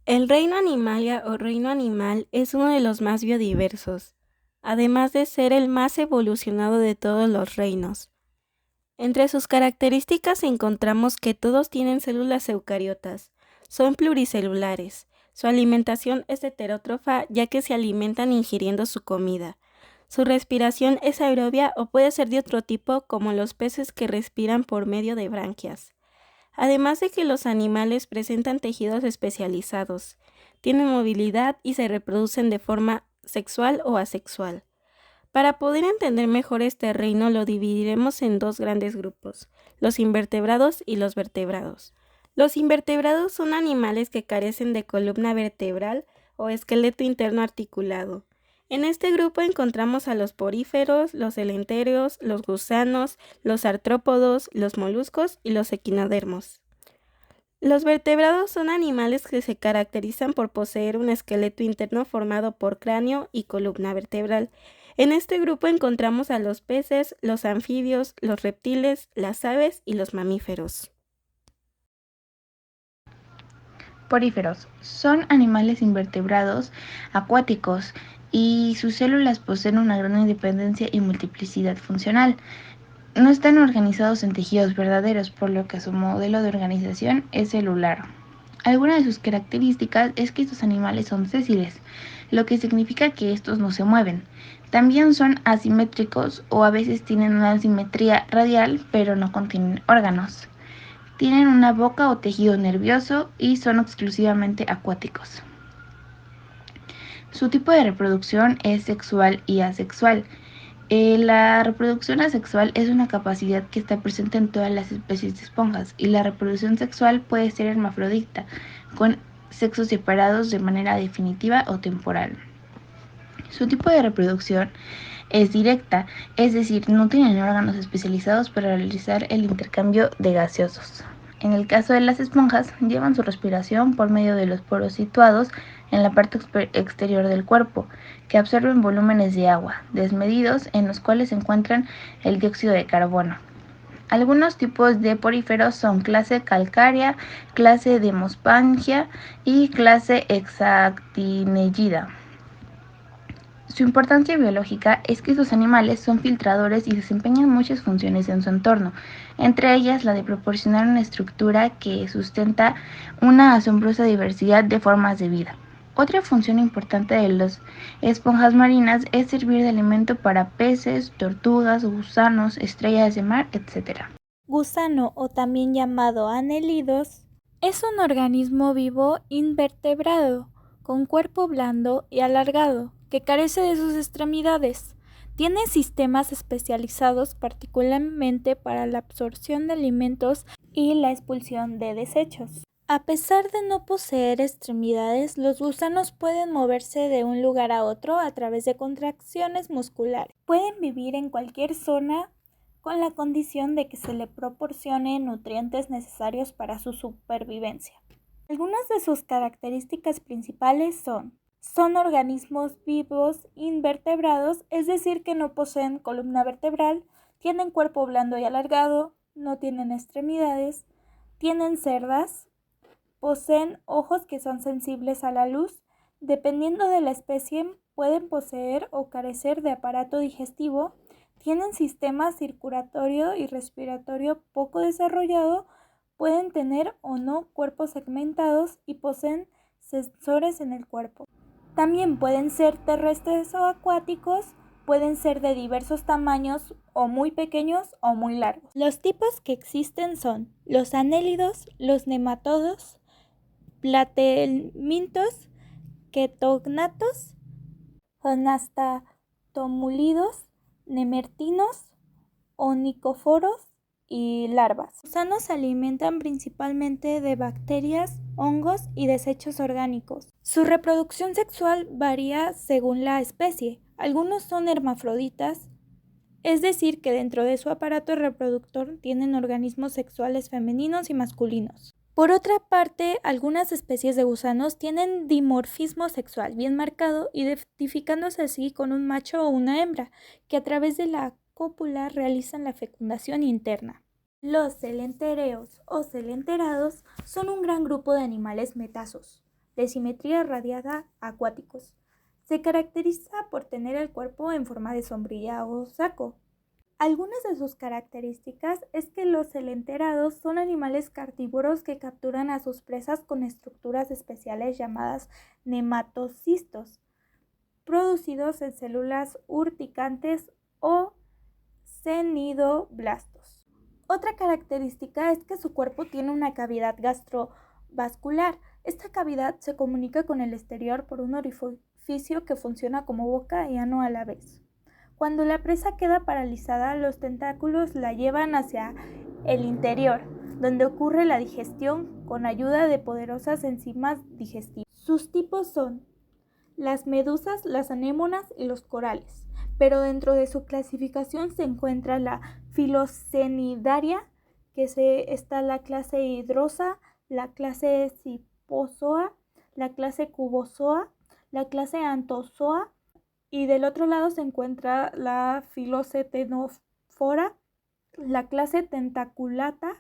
El reino Animalia o reino animal es uno de los más biodiversos, además de ser el más evolucionado de todos los reinos. Entre sus características encontramos que todos tienen células eucariotas, son pluricelulares, su alimentación es heterótrofa ya que se alimentan ingiriendo su comida. Su respiración es aerobia o puede ser de otro tipo como los peces que respiran por medio de branquias. Además de que los animales presentan tejidos especializados, tienen movilidad y se reproducen de forma sexual o asexual. Para poder entender mejor este reino lo dividiremos en dos grandes grupos, los invertebrados y los vertebrados. Los invertebrados son animales que carecen de columna vertebral o esqueleto interno articulado. En este grupo encontramos a los poríferos, los celentéreos, los gusanos, los artrópodos, los moluscos y los equinodermos. Los vertebrados son animales que se caracterizan por poseer un esqueleto interno formado por cráneo y columna vertebral. En este grupo encontramos a los peces, los anfibios, los reptiles, las aves y los mamíferos. Poríferos son animales invertebrados acuáticos y sus células poseen una gran independencia y multiplicidad funcional. No están organizados en tejidos verdaderos, por lo que su modelo de organización es celular. Alguna de sus características es que estos animales son sésiles, lo que significa que estos no se mueven. También son asimétricos o a veces tienen una simetría radial, pero no contienen órganos. Tienen una boca o tejido nervioso y son exclusivamente acuáticos. Su tipo de reproducción es sexual y asexual. La reproducción asexual es una capacidad que está presente en todas las especies de esponjas y la reproducción sexual puede ser hermafrodita, con sexos separados de manera definitiva o temporal. Su tipo de reproducción es directa, es decir, no tienen órganos especializados para realizar el intercambio de gaseosos. En el caso de las esponjas, llevan su respiración por medio de los poros situados en la parte exterior del cuerpo, que absorben volúmenes de agua desmedidos en los cuales se encuentran el dióxido de carbono. Algunos tipos de poríferos son clase calcárea, clase demospangia y clase hexactinellida. Su importancia biológica es que estos animales son filtradores y desempeñan muchas funciones en su entorno, entre ellas la de proporcionar una estructura que sustenta una asombrosa diversidad de formas de vida. Otra función importante de las esponjas marinas es servir de alimento para peces, tortugas, gusanos, estrellas de mar, etc. Gusano, o también llamado anélidos, es un organismo vivo invertebrado, con cuerpo blando y alargado, que carece de sus extremidades. Tiene sistemas especializados particularmente para la absorción de alimentos y la expulsión de desechos. A pesar de no poseer extremidades, los gusanos pueden moverse de un lugar a otro a través de contracciones musculares. Pueden vivir en cualquier zona con la condición de que se le proporcione nutrientes necesarios para su supervivencia. Algunas de sus características principales son organismos vivos invertebrados, es decir, que no poseen columna vertebral, tienen cuerpo blando y alargado, no tienen extremidades, tienen cerdas, poseen ojos que son sensibles a la luz, dependiendo de la especie pueden poseer o carecer de aparato digestivo, tienen sistema circulatorio y respiratorio poco desarrollado, pueden tener o no cuerpos segmentados y poseen sensores en el cuerpo. También pueden ser terrestres o acuáticos, pueden ser de diversos tamaños o muy pequeños o muy largos. Los tipos que existen son los anélidos, los nematodos, platelmintos, ketognatos, anastatomulidos, nemertinos, onicoforos y larvas. Los gusanos se alimentan principalmente de bacterias, hongos y desechos orgánicos. Su reproducción sexual varía según la especie. Algunos son hermafroditas, es decir, que dentro de su aparato reproductor tienen organismos sexuales femeninos y masculinos. Por otra parte, algunas especies de gusanos tienen dimorfismo sexual bien marcado, identificándose así con un macho o una hembra, que a través de la cópula realizan la fecundación interna. Los celentéreos o celenterados son un gran grupo de animales metasos. de simetría radiada acuáticos. Se caracteriza por tener el cuerpo en forma de sombrilla o saco. Algunas de sus características es que los celenterados son animales carnívoros que capturan a sus presas con estructuras especiales llamadas nematocistos, producidos en células urticantes o cenidoblastos. Otra característica es que su cuerpo tiene una cavidad gastrovascular. Esta cavidad se comunica con el exterior por un orificio que funciona como boca y ano a la vez. Cuando la presa queda paralizada, los tentáculos la llevan hacia el interior, donde ocurre la digestión con ayuda de poderosas enzimas digestivas. Sus tipos son las medusas, las anémonas y los corales, pero dentro de su clasificación se encuentra la filocenidaria, que está la clase hidrosa, la clase cipozoa, la clase cubozoa, la clase anthozoa, y del otro lado se encuentra la Philocetenofora, la clase Tentaculata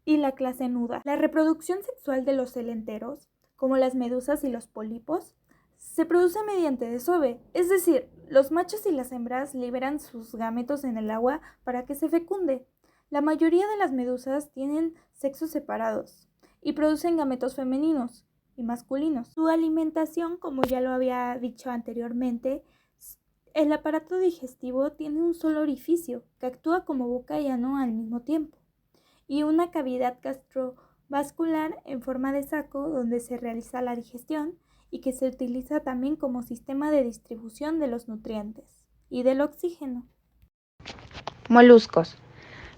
y la clase Nuda. La reproducción sexual de los celenteros, como las medusas y los pólipos, se produce mediante desove, es decir, los machos y las hembras liberan sus gametos en el agua para que se fecunde. La mayoría de las medusas tienen sexos separados y producen gametos femeninos y masculinos. Su alimentación, como ya lo había dicho anteriormente, el aparato digestivo tiene un solo orificio que actúa como boca y ano al mismo tiempo, y una cavidad gastrovascular en forma de saco donde se realiza la digestión y que se utiliza también como sistema de distribución de los nutrientes y del oxígeno. Moluscos.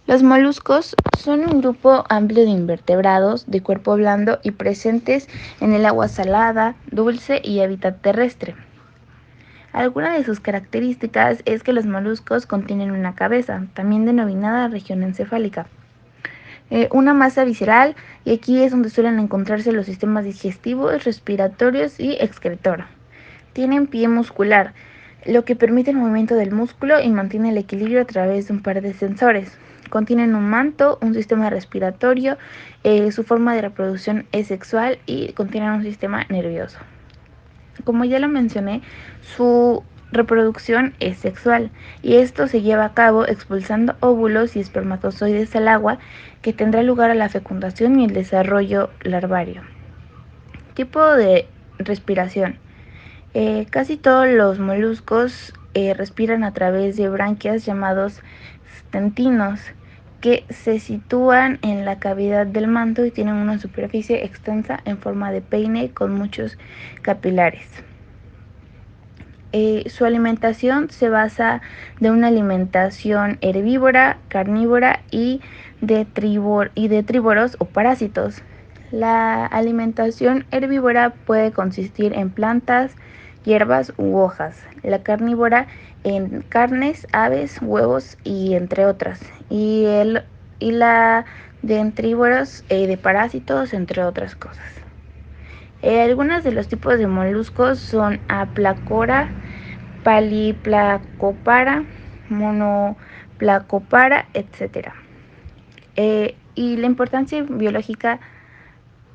Los moluscos son un grupo amplio de invertebrados de cuerpo blando y presentes en el agua salada, dulce y hábitat terrestre. Alguna de sus características es que los moluscos contienen una cabeza, también denominada región encefálica, una masa visceral, y aquí es donde suelen encontrarse los sistemas digestivos, respiratorios y excretor. Tienen pie muscular, lo que permite el movimiento del músculo y mantiene el equilibrio a través de un par de sensores. Contienen un manto, un sistema respiratorio, su forma de reproducción es sexual y contienen un sistema nervioso. Como ya lo mencioné, su reproducción es sexual y esto se lleva a cabo expulsando óvulos y espermatozoides al agua, que tendrá lugar a la fecundación y el desarrollo larvario. Tipo de respiración. Casi todos los moluscos respiran a través de branquias llamados stentinos, que se sitúan en la cavidad del manto y tienen una superficie extensa en forma de peine con muchos capilares. Su alimentación se basa de una alimentación herbívora, carnívora y detrívoros o parásitos. La alimentación herbívora puede consistir en plantas, hierbas u hojas. La carnívora en carnes, aves, huevos y entre otras. Y la detrívoros de parásitos, entre otras cosas. Algunos de los tipos de moluscos son Aplacora, Paliplacopara, Monoplacopara, etc. Y la importancia biológica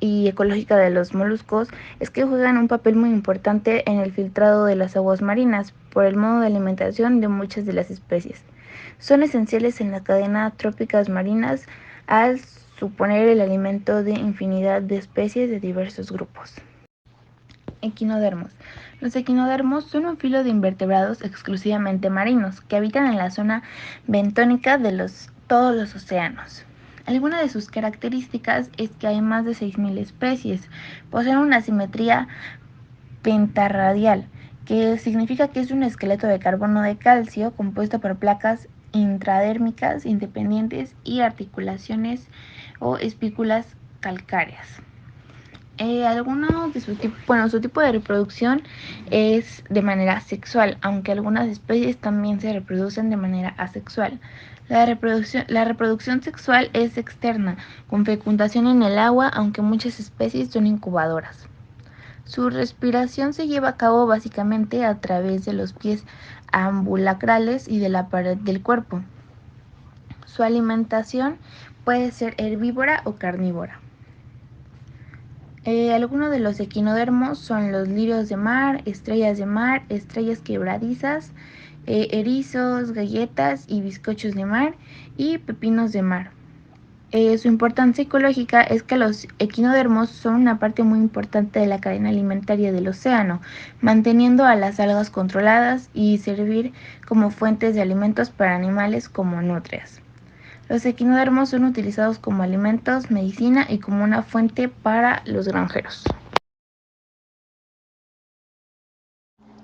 y ecológica de los moluscos es que juegan un papel muy importante en el filtrado de las aguas marinas por el modo de alimentación de muchas de las especies. Son esenciales en la cadena tróficas marinas al suponer el alimento de infinidad de especies de diversos grupos. Equinodermos. Los equinodermos son un filo de invertebrados exclusivamente marinos que habitan en la zona bentónica de todos los océanos. Alguna de sus características es que hay más de 6.000 especies. Poseen una simetría pentarradial, que significa que es un esqueleto de carbono de calcio compuesto por placas intradérmicas independientes y articulaciones o espículas calcáreas. Su tipo de reproducción es de manera sexual, aunque algunas especies también se reproducen de manera asexual. La reproducción sexual es externa, con fecundación en el agua, aunque muchas especies son incubadoras. Su respiración se lleva a cabo básicamente a través de los pies ambulacrales y de la pared del cuerpo. Su alimentación puede ser herbívora o carnívora. Algunos de los equinodermos son los lirios de mar, estrellas quebradizas, erizos, galletas y bizcochos de mar y pepinos de mar. Su importancia ecológica es que los equinodermos son una parte muy importante de la cadena alimentaria del océano, manteniendo a las algas controladas y servir como fuentes de alimentos para animales como nutrias. Los equinodermos son utilizados como alimentos, medicina y como una fuente para los granjeros.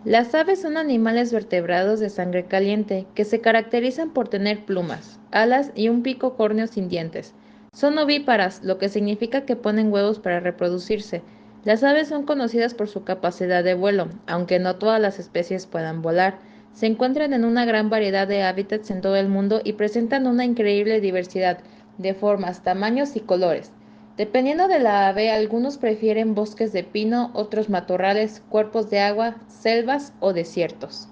Las aves son animales vertebrados de sangre caliente que se caracterizan por tener plumas, alas y un pico córneo sin dientes. Son ovíparas, lo que significa que ponen huevos para reproducirse. Las aves son conocidas por su capacidad de vuelo, aunque no todas las especies puedan volar. Se encuentran en una gran variedad de hábitats en todo el mundo y presentan una increíble diversidad de formas, tamaños y colores. Dependiendo de la ave, algunos prefieren bosques de pino, otros matorrales, cuerpos de agua, selvas o desiertos.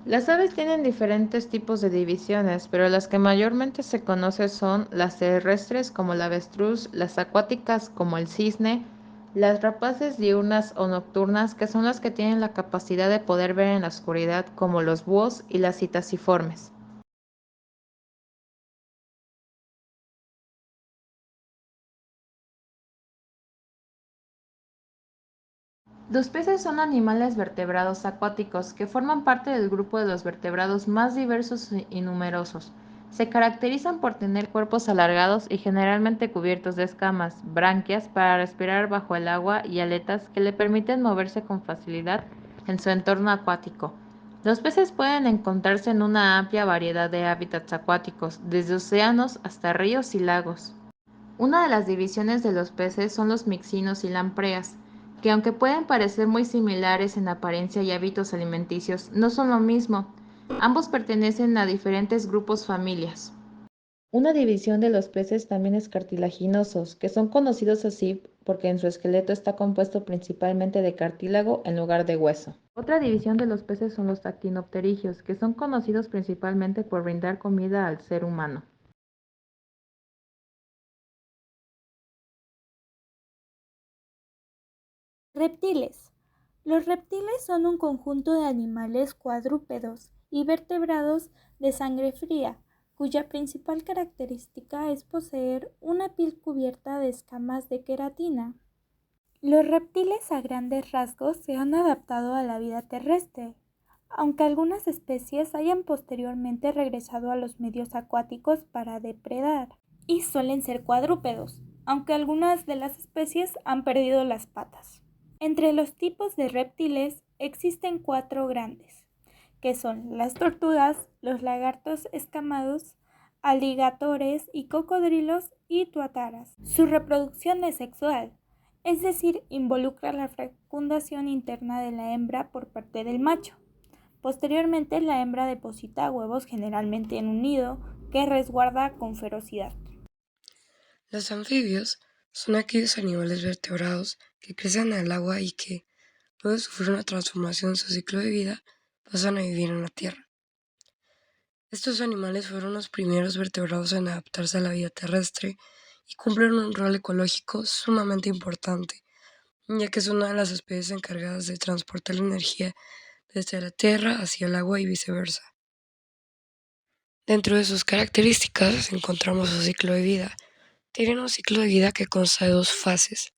Las aves tienen diferentes tipos de divisiones, pero las que mayormente se conocen son las terrestres como el avestruz, las acuáticas como el cisne, las rapaces diurnas o nocturnas, que son las que tienen la capacidad de poder ver en la oscuridad como los búhos y las citasiformes. Los peces son animales vertebrados acuáticos que forman parte del grupo de los vertebrados más diversos y numerosos. Se caracterizan por tener cuerpos alargados y generalmente cubiertos de escamas, branquias para respirar bajo el agua y aletas que le permiten moverse con facilidad en su entorno acuático. Los peces pueden encontrarse en una amplia variedad de hábitats acuáticos, desde océanos hasta ríos y lagos. Una de las divisiones de los peces son los mixinos y lampreas, que aunque pueden parecer muy similares en apariencia y hábitos alimenticios, no son lo mismo. Ambos pertenecen a diferentes grupos familias. Una división de los peces también es cartilaginosos, que son conocidos así porque en su esqueleto está compuesto principalmente de cartílago en lugar de hueso. Otra división de los peces son los actinopterigios, que son conocidos principalmente por brindar comida al ser humano. Reptiles. Los reptiles son un conjunto de animales cuadrúpedos y vertebrados de sangre fría, cuya principal característica es poseer una piel cubierta de escamas de queratina. Los reptiles a grandes rasgos se han adaptado a la vida terrestre, aunque algunas especies hayan posteriormente regresado a los medios acuáticos para depredar, y suelen ser cuadrúpedos, aunque algunas de las especies han perdido las patas. Entre los tipos de reptiles existen 4 grandes, que son las tortugas, los lagartos escamados, aligatores y cocodrilos y tuataras. Su reproducción es sexual, es decir, involucra la fecundación interna de la hembra por parte del macho. Posteriormente, la hembra deposita huevos generalmente en un nido que resguarda con ferocidad. Los anfibios son aquellos animales vertebrados que crecen en el agua y que, luego de sufrir una transformación en su ciclo de vida, pasan a vivir en la tierra. Estos animales fueron los primeros vertebrados en adaptarse a la vida terrestre y cumplen un rol ecológico sumamente importante, ya que es una de las especies encargadas de transportar la energía desde la tierra hacia el agua y viceversa. Dentro de sus características encontramos su ciclo de vida. Tienen un ciclo de vida que consta de 2 fases,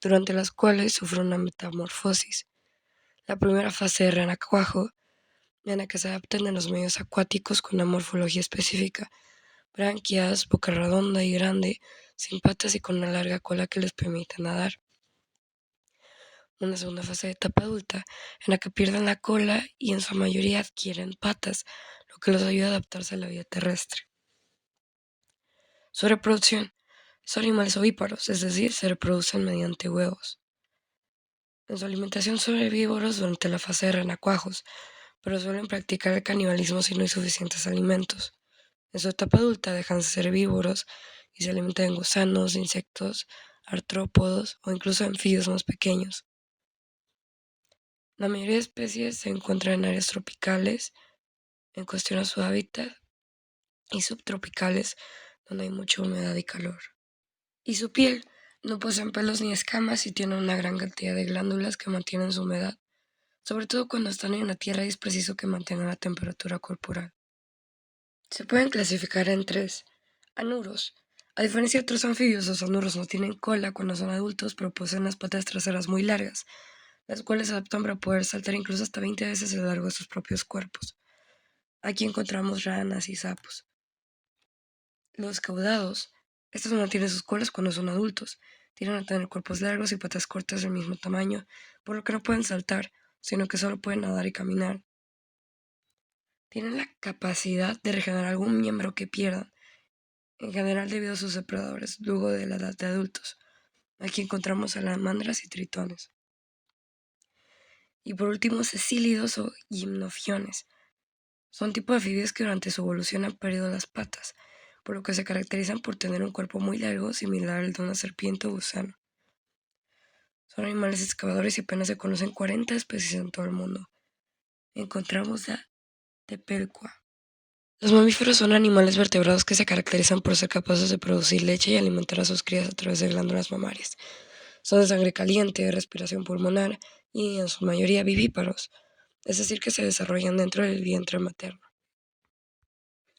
durante las cuales sufre una metamorfosis. La primera fase de renacuajo, en la que se adaptan a los medios acuáticos con una morfología específica, branquias, boca redonda y grande, sin patas y con una larga cola que les permite nadar. Una segunda fase de etapa adulta, en la que pierden la cola y en su mayoría adquieren patas, lo que los ayuda a adaptarse a la vida terrestre. Su reproducción. Son animales ovíparos, es decir, se reproducen mediante huevos. En su alimentación son herbívoros durante la fase de renacuajos, pero suelen practicar el canibalismo si no hay suficientes alimentos. En su etapa adulta dejan de ser herbívoros y se alimentan de gusanos, insectos, artrópodos o incluso anfibios más pequeños. La mayoría de especies se encuentran en áreas tropicales, en cuestión a su hábitat, y subtropicales, donde hay mucha humedad y calor. Y su piel. No poseen pelos ni escamas y tienen una gran cantidad de glándulas que mantienen su humedad. Sobre todo cuando están en la tierra y es preciso que mantengan la temperatura corporal. Se pueden clasificar en 3. Anuros. A diferencia de otros anfibios, los anuros no tienen cola cuando son adultos, pero poseen las patas traseras muy largas, las cuales se adaptan para poder saltar incluso hasta 20 veces a lo largo de sus propios cuerpos. Aquí encontramos ranas y sapos. Los caudados. Estos no tienen sus colas cuando son adultos. Tienen a tener cuerpos largos y patas cortas del mismo tamaño, por lo que no pueden saltar, sino que solo pueden nadar y caminar. Tienen la capacidad de regenerar algún miembro que pierdan, en general debido a sus depredadores, luego de la edad de adultos. Aquí encontramos salamandras y tritones. Y por último, cecílidos o gimnofiones. Son tipos de anfibios que durante su evolución han perdido las patas, por lo que se caracterizan por tener un cuerpo muy largo, similar al de una serpiente o gusano. Son animales excavadores y apenas se conocen 40 especies en todo el mundo. Encontramos a Tepelcua. Los mamíferos son animales vertebrados que se caracterizan por ser capaces de producir leche y alimentar a sus crías a través de glándulas mamarias. Son de sangre caliente, respiración pulmonar y en su mayoría vivíparos, es decir, que se desarrollan dentro del vientre materno.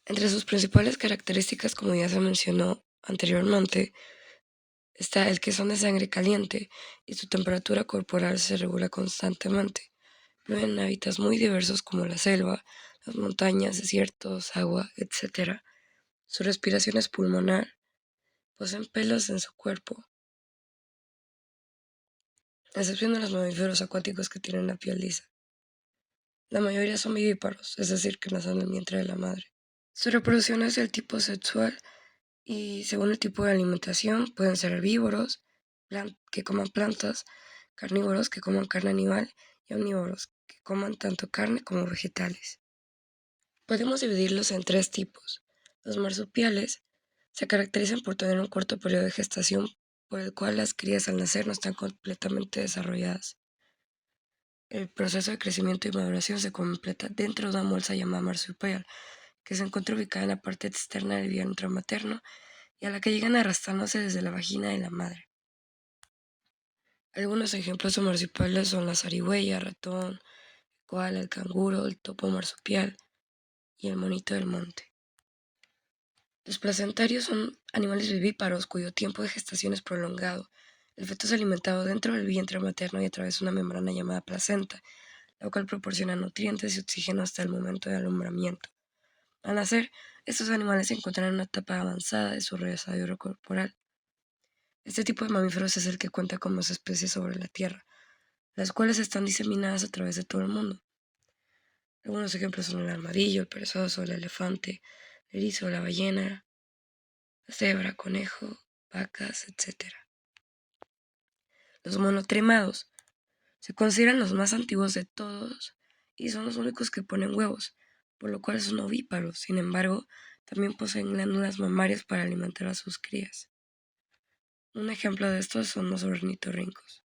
Entre sus principales características, como ya se mencionó anteriormente, está el que son de sangre caliente y su temperatura corporal se regula constantemente. Viven en hábitats muy diversos como la selva, las montañas, desiertos, agua, etc. Su respiración es pulmonar. Poseen pelos en su cuerpo, a excepción de los mamíferos acuáticos que tienen la piel lisa. La mayoría son vivíparos, es decir, que nacen en el vientre de la madre. Su reproducción es del tipo sexual y según el tipo de alimentación pueden ser herbívoros, que coman plantas, carnívoros, que coman carne animal, y omnívoros, que coman tanto carne como vegetales. Podemos dividirlos en 3 tipos. Los marsupiales se caracterizan por tener un corto periodo de gestación, por el cual las crías al nacer no están completamente desarrolladas. El proceso de crecimiento y maduración se completa dentro de una bolsa llamada marsupial, que se encuentra ubicada en la parte externa del vientre materno y a la que llegan arrastrándose desde la vagina de la madre. Algunos ejemplos de marsupiales son la zarigüeya, ratón, el koala, el canguro, el topo marsupial y el monito del monte. Los placentarios son animales vivíparos cuyo tiempo de gestación es prolongado. El feto es alimentado dentro del vientre materno y a través de una membrana llamada placenta, la cual proporciona nutrientes y oxígeno hasta el momento de alumbramiento. Al nacer, estos animales se encuentran en una etapa avanzada de su desarrollo corporal. Este tipo de mamíferos es el que cuenta con más especies sobre la Tierra, las cuales están diseminadas a través de todo el mundo. Algunos ejemplos son el armadillo, el perezoso, el elefante, el erizo, la ballena, la cebra, conejo, vacas, etc. Los monotremados se consideran los más antiguos de todos y son los únicos que ponen huevos, por lo cual son ovíparos. Sin embargo, también poseen glándulas mamarias para alimentar a sus crías. Un ejemplo de estos son los ornitorrincos.